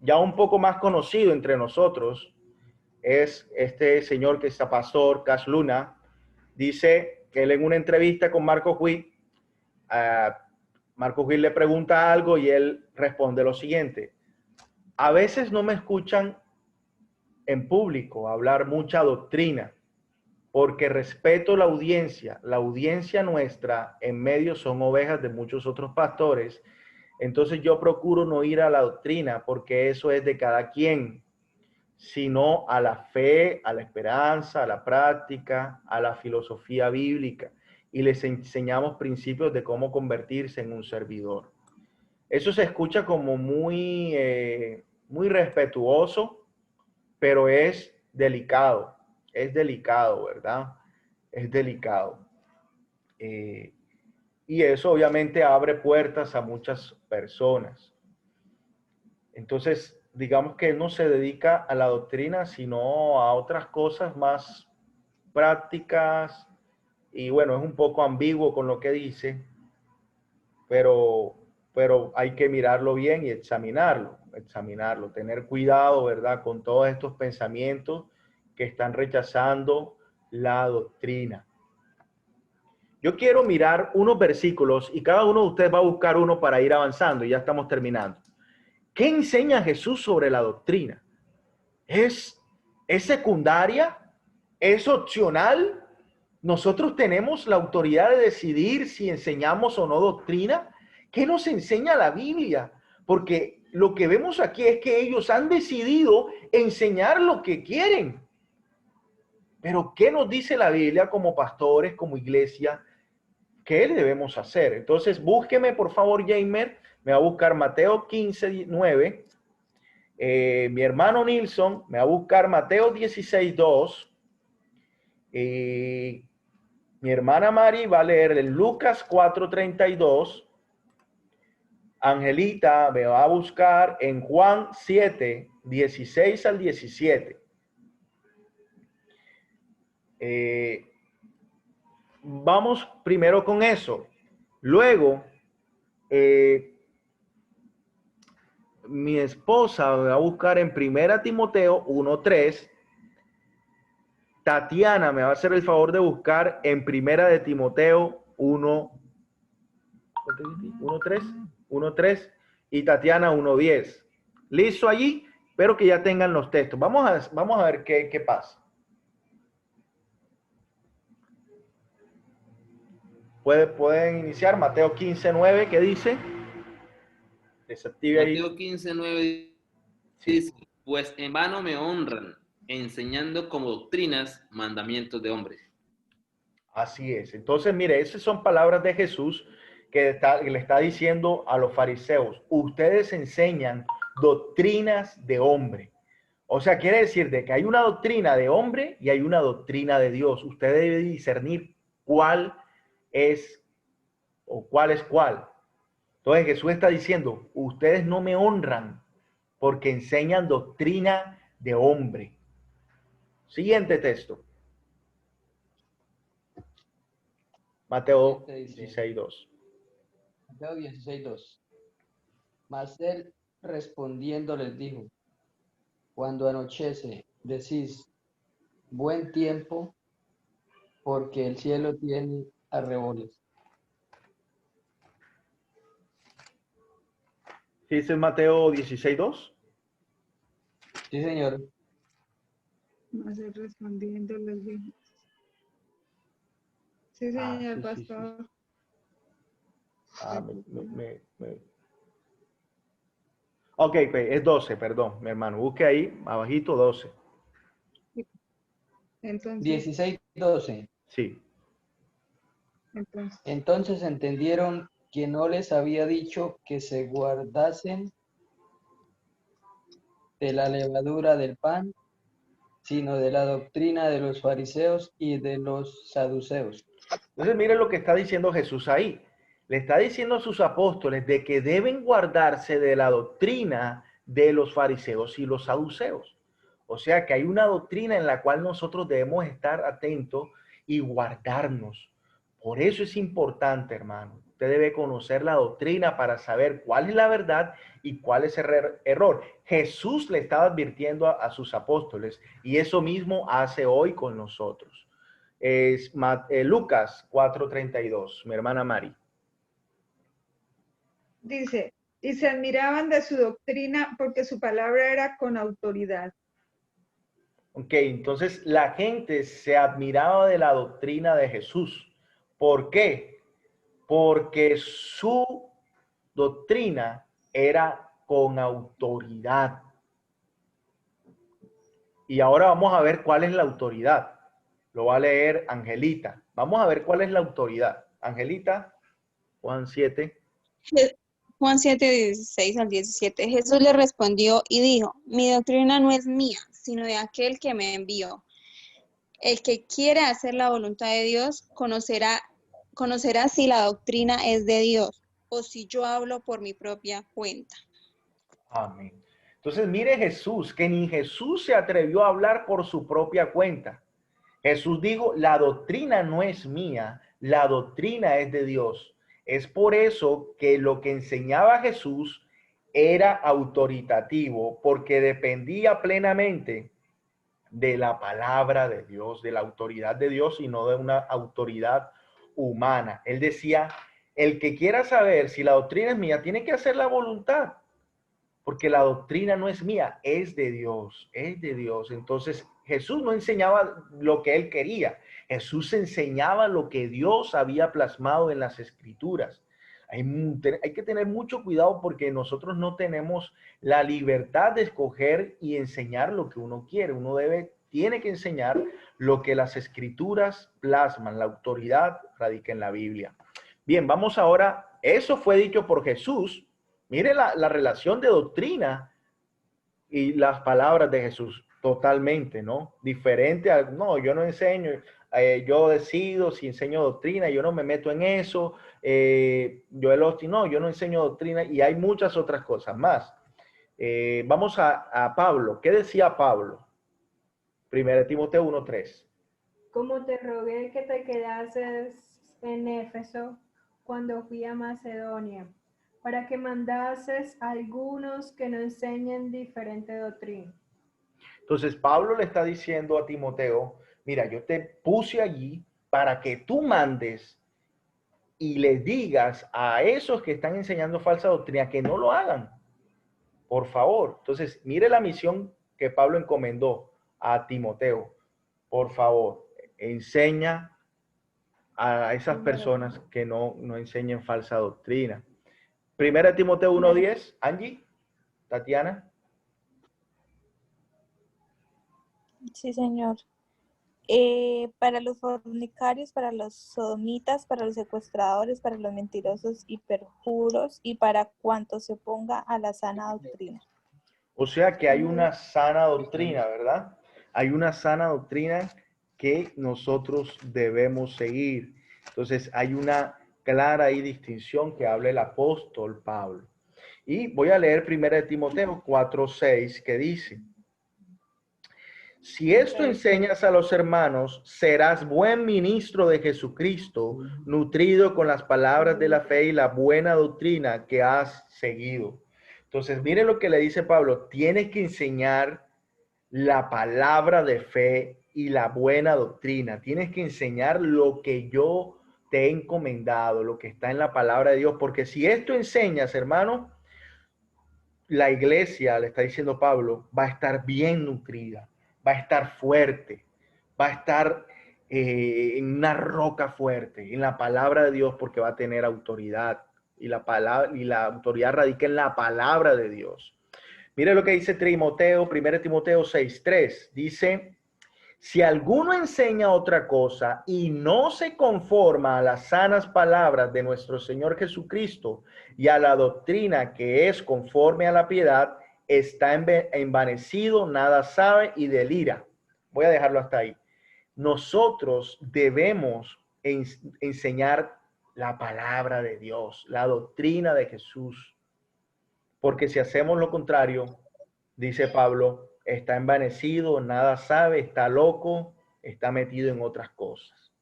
ya un poco más conocido entre nosotros, es este señor que es pastor, Cash Luna, dice que él en una entrevista con Marco Witt, Marco Gil le pregunta algo y él responde lo siguiente: a veces no me escuchan en público hablar mucha doctrina porque respeto la audiencia nuestra en medio son ovejas de muchos otros pastores, entonces yo procuro no ir a la doctrina porque eso es de cada quien, sino a la fe, a la esperanza, a la práctica, a la filosofía bíblica. Y les enseñamos principios de cómo convertirse en un servidor. Eso se escucha como muy respetuoso, pero es delicado, ¿verdad? Es delicado. Y eso obviamente abre puertas a muchas personas. Entonces, digamos que él no se dedica a la doctrina, sino a otras cosas más prácticas, y bueno, es un poco ambiguo con lo que dice, pero hay que mirarlo bien y examinarlo, tener cuidado, ¿verdad? Con todos estos pensamientos que están rechazando la doctrina. Yo quiero mirar unos versículos y cada uno de ustedes va a buscar uno para ir avanzando y ya estamos terminando. ¿Qué enseña Jesús sobre la doctrina? ¿Es secundaria? ¿Es opcional? ¿Nosotros tenemos la autoridad de decidir si enseñamos o no doctrina? ¿Qué nos enseña la Biblia? Porque lo que vemos aquí es que ellos han decidido enseñar lo que quieren. Pero ¿qué nos dice la Biblia como pastores, como iglesia? ¿Qué debemos hacer? Entonces, búsqueme, por favor, Jamer. Me va a buscar Mateo 15, 9. Mi hermano Nilsson me va a buscar Mateo 16, 2. Mi hermana Mari va a leer el Lucas 4:32 Angelita me va a buscar en Juan 7, 16 al 17. Vamos primero con eso. Luego, mi esposa me va a buscar en 1 Timoteo 1:3. Tatiana me va a hacer el favor de buscar en 1 Timoteo 1:3 y Tatiana 1:10. ¿Listo allí? Espero que ya tengan los textos. Vamos a ver qué pasa. Pueden iniciar Mateo 15:9, ¿qué dice? Desactive ahí. Mateo 15:9 dice, pues en vano me honran, enseñando como doctrinas mandamientos de hombres. Así es. Entonces, mire, esas son palabras de Jesús que le está diciendo a los fariseos. Ustedes enseñan doctrinas de hombre. O sea, quiere decir de que hay una doctrina de hombre y hay una doctrina de Dios. Usted debe discernir cuál es o cuál es cuál. Entonces Jesús está diciendo, ustedes no me honran porque enseñan doctrina de hombre. Siguiente texto. Mateo 16:2. Mateo 16:2. Mas él respondiendo les dijo, cuando anochece, decís, buen tiempo, porque el cielo tiene arreboles. ¿Sí dice Mateo 16:2? Sí, señor. Mas él respondiendo les dijo. Sí, señor sí, pastor. Ok, es 12, perdón, mi hermano. Busque ahí, abajito, 12. Entonces, 16:12. Sí. Entonces entendieron que no les había dicho que se guardasen de la levadura del pan, sino de la doctrina de los fariseos y de los saduceos. Entonces, miren lo que está diciendo Jesús ahí. Le está diciendo a sus apóstoles de que deben guardarse de la doctrina de los fariseos y los saduceos. O sea que hay una doctrina en la cual nosotros debemos estar atentos y guardarnos. Por eso es importante, hermano. Usted debe conocer la doctrina para saber cuál es la verdad y cuál es el error. Jesús le estaba advirtiendo a sus apóstoles y eso mismo hace hoy con nosotros. Es Lucas 4:32, mi hermana Mari. Dice, y se admiraban de su doctrina porque su palabra era con autoridad. Ok, entonces la gente se admiraba de la doctrina de Jesús. ¿Por qué? Porque su doctrina era con autoridad. Y ahora vamos a ver cuál es la autoridad. Lo va a leer Angelita. Vamos a ver cuál es la autoridad. Angelita, Juan 7. Juan 7, 16 al 17. Jesús le respondió y dijo, mi doctrina no es mía, sino de aquel que me envió. El que quiere hacer la voluntad de Dios conocerá si la doctrina es de Dios o si yo hablo por mi propia cuenta. Amén. Entonces mire Jesús, que ni Jesús se atrevió a hablar por su propia cuenta. Jesús dijo, la doctrina no es mía, la doctrina es de Dios. Es por eso que lo que enseñaba Jesús era autoritativo, porque dependía plenamente de la palabra de Dios, de la autoridad de Dios y no de una autoridad humana. Él decía, el que quiera saber si la doctrina es mía, tiene que hacer la voluntad, porque la doctrina no es mía, es de Dios, es de Dios. Entonces Jesús no enseñaba lo que él quería, Jesús enseñaba lo que Dios había plasmado en las escrituras. Hay que tener mucho cuidado porque nosotros no tenemos la libertad de escoger y enseñar lo que uno quiere. Uno tiene que enseñar lo que las escrituras plasman. La autoridad radica en la Biblia. Bien, vamos ahora. Eso fue dicho por Jesús. Mire la relación de doctrina y las palabras de Jesús. totalmente, ¿no? Diferente a, no, yo no enseño, yo decido si enseño doctrina, yo no me meto en eso, no, yo no enseño doctrina y hay muchas otras cosas más. Vamos a Pablo. ¿Qué decía Pablo? 1 Timoteo 1:3. Como te rogué que te quedases en Éfeso cuando fui a Macedonia, para que mandases a algunos que no enseñen diferente doctrina. Entonces Pablo le está diciendo a Timoteo, mira, yo te puse allí para que tú mandes y les digas a esos que están enseñando falsa doctrina que no lo hagan, por favor. Entonces, mire la misión que Pablo encomendó a Timoteo. Por favor, enseña a esas personas que no enseñen falsa doctrina. 1 Timoteo 1:10, Angie, Tatiana. Sí, señor. Para los fornicarios, para los sodomitas, para los secuestradores, para los mentirosos y perjuros, y para cuanto se oponga a la sana doctrina. O sea que hay una sana doctrina, ¿verdad? Hay una sana doctrina que nosotros debemos seguir. Entonces hay una clara y distinción que habla el apóstol Pablo. Y voy a leer 1 Timoteo 4:6 que dice: si esto enseñas a los hermanos, serás buen ministro de Jesucristo, nutrido con las palabras de la fe y la buena doctrina que has seguido. Entonces, mire lo que le dice Pablo, tienes que enseñar la palabra de fe y la buena doctrina. Tienes que enseñar lo que yo te he encomendado, lo que está en la palabra de Dios, porque si esto enseñas, hermano, la iglesia, le está diciendo Pablo, va a estar bien nutrida, va a estar fuerte, va a estar en una roca fuerte, en la palabra de Dios, porque va a tener autoridad. Y la autoridad radica en la palabra de Dios. Mire lo que dice Timoteo, 1 Timoteo 6:3. Dice, si alguno enseña otra cosa y no se conforma a las sanas palabras de nuestro Señor Jesucristo y a la doctrina que es conforme a la piedad, está envanecido, nada sabe y delira. Voy a dejarlo hasta ahí. Nosotros debemos enseñar la palabra de Dios, la doctrina de Jesús. Porque si hacemos lo contrario, dice Pablo, está envanecido, nada sabe, está loco, está metido en otras cosas.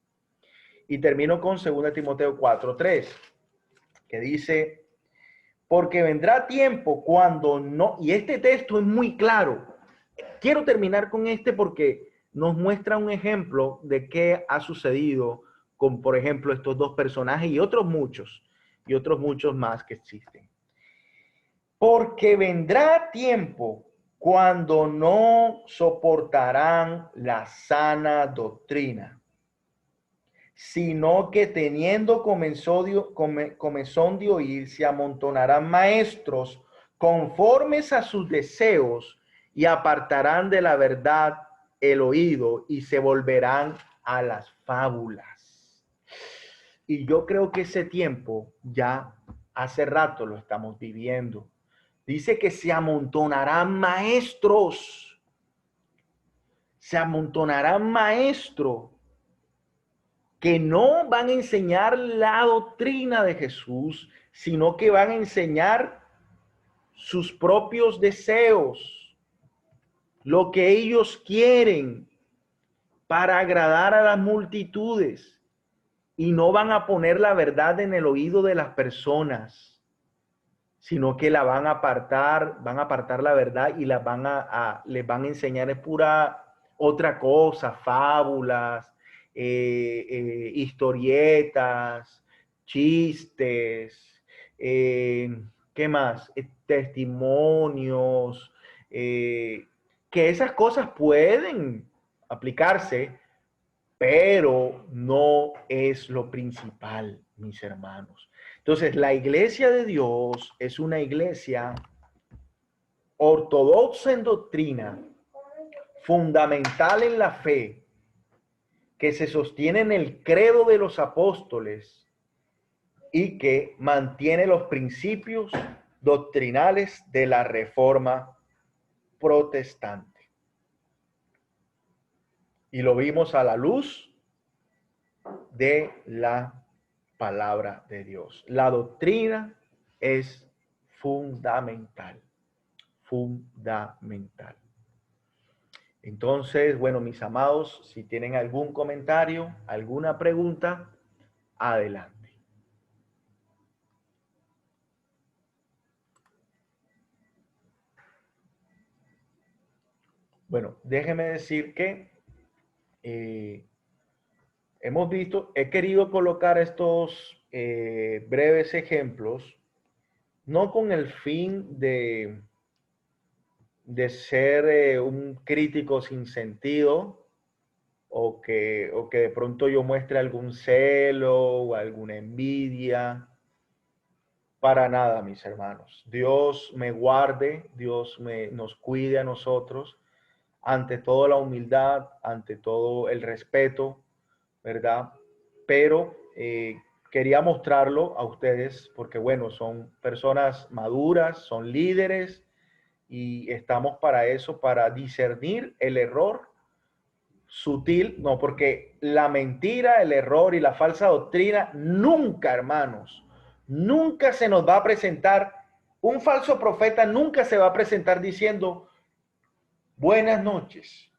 Y termino con 2 Timoteo 4:3, que dice, porque vendrá tiempo cuando no, y este texto es muy claro. Quiero terminar con este porque nos muestra un ejemplo de qué ha sucedido con, por ejemplo, estos dos personajes y otros muchos más que existen. Porque vendrá tiempo cuando no soportarán la sana doctrina, sino que teniendo comezón de oír, se amontonarán maestros conformes a sus deseos y apartarán de la verdad el oído y se volverán a las fábulas. Y yo creo que ese tiempo ya hace rato lo estamos viviendo. Dice que se amontonarán maestros. Se amontonarán maestros que no van a enseñar la doctrina de Jesús, sino que van a enseñar sus propios deseos, lo que ellos quieren para agradar a las multitudes, y no van a poner la verdad en el oído de las personas, sino que la van a apartar la verdad y les van a enseñar es pura otra cosa, fábulas, historietas, chistes, ¿qué más? Testimonios, que esas cosas pueden aplicarse, pero no es lo principal, mis hermanos. Entonces, la iglesia de Dios es una iglesia ortodoxa en doctrina, fundamental en la fe, que se sostiene en el credo de los apóstoles y que mantiene los principios doctrinales de la Reforma protestante. Y lo vimos a la luz de la palabra de Dios. La doctrina es fundamental, fundamental. Entonces, bueno, mis amados, si tienen algún comentario, alguna pregunta, adelante. Bueno, déjeme decir que hemos visto, he querido colocar estos breves ejemplos, no con el fin de ser un crítico sin sentido, o que de pronto yo muestre algún celo o alguna envidia. Para nada, mis hermanos. Dios me guarde, Dios nos cuide a nosotros, ante todo la humildad, ante todo el respeto, ¿verdad? Pero quería mostrarlo a ustedes porque, bueno, son personas maduras, son líderes y estamos para eso, para discernir el error sutil, no, porque la mentira, el error y la falsa doctrina nunca, hermanos, nunca se nos va a presentar, un falso profeta nunca se va a presentar diciendo, buenas noches,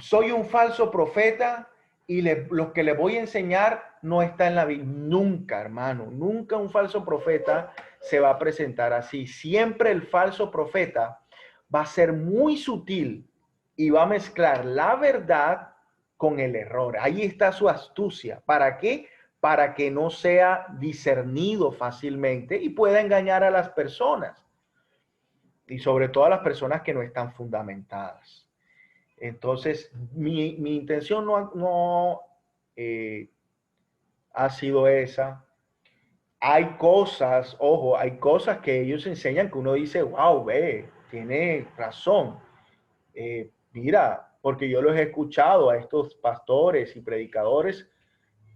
soy un falso profeta y lo que le voy a enseñar no está en la Biblia. Nunca, hermano, nunca un falso profeta se va a presentar así. Siempre el falso profeta va a ser muy sutil y va a mezclar la verdad con el error. Ahí está su astucia. ¿Para qué? Para que no sea discernido fácilmente y pueda engañar a las personas. Y sobre todo a las personas que no están fundamentadas. Entonces, mi intención no ha sido esa. Hay cosas, ojo, hay cosas que ellos enseñan que uno dice, wow, ve, tiene razón. Mira, porque yo los he escuchado a estos pastores y predicadores,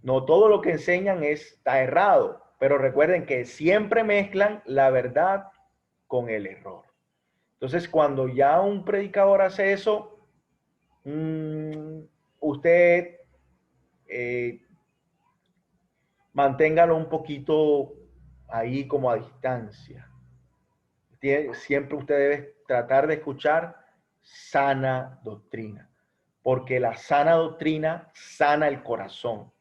no todo lo que enseñan está errado, pero recuerden que siempre mezclan la verdad con el error. Entonces, cuando ya un predicador hace eso, usted manténgalo un poquito ahí como a distancia. Siempre usted debe tratar de escuchar sana doctrina, porque la sana doctrina sana el corazón,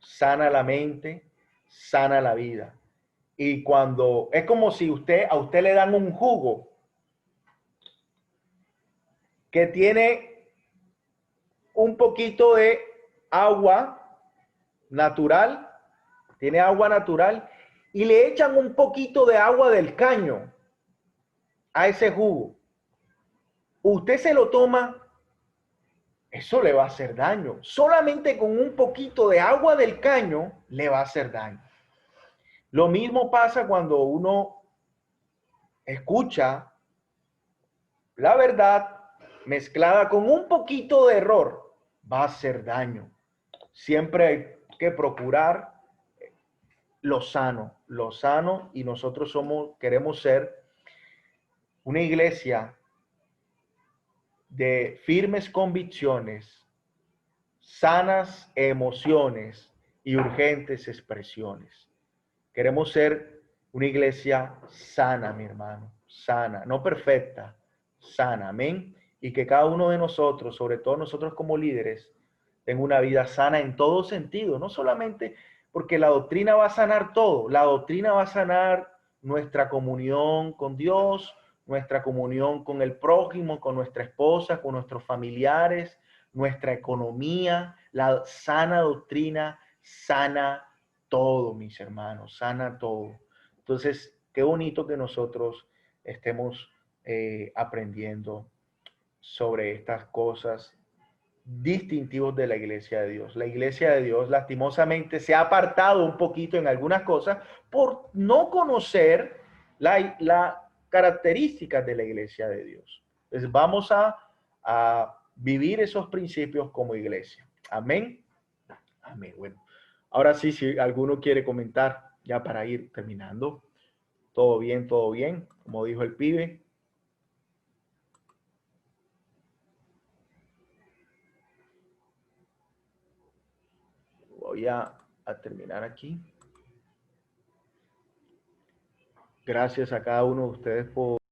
sana la mente, sana la vida. Y cuando es como si a usted le dan un jugo que tiene un poquito de agua natural, tiene agua natural, y le echan un poquito de agua del caño a ese jugo. Usted se lo toma, eso le va a hacer daño. Solamente con un poquito de agua del caño le va a hacer daño. Lo mismo pasa cuando uno escucha la verdad mezclada con un poquito de error, va a hacer daño. Siempre hay que procurar lo sano, y nosotros queremos ser una iglesia de firmes convicciones, sanas emociones y urgentes expresiones. Queremos ser una iglesia sana, mi hermano, sana, no perfecta, sana, amén. Y que cada uno de nosotros, sobre todo nosotros como líderes, tenga una vida sana en todo sentido, no solamente porque la doctrina va a sanar todo, la doctrina va a sanar nuestra comunión con Dios, nuestra comunión con el prójimo, con nuestra esposa, con nuestros familiares, nuestra economía. La sana doctrina sana todo, mis hermanos, sana todo. Entonces, qué bonito que nosotros estemos aprendiendo sobre estas cosas distintivos de la iglesia de Dios. La iglesia de Dios lastimosamente se ha apartado un poquito en algunas cosas por no conocer la características de la iglesia de Dios. Entonces vamos a vivir esos principios como iglesia. Amén. Amén. Bueno, ahora sí, si alguno quiere comentar ya para ir terminando. Todo bien, como dijo el pibe. voy a terminar aquí. Gracias a cada uno de ustedes por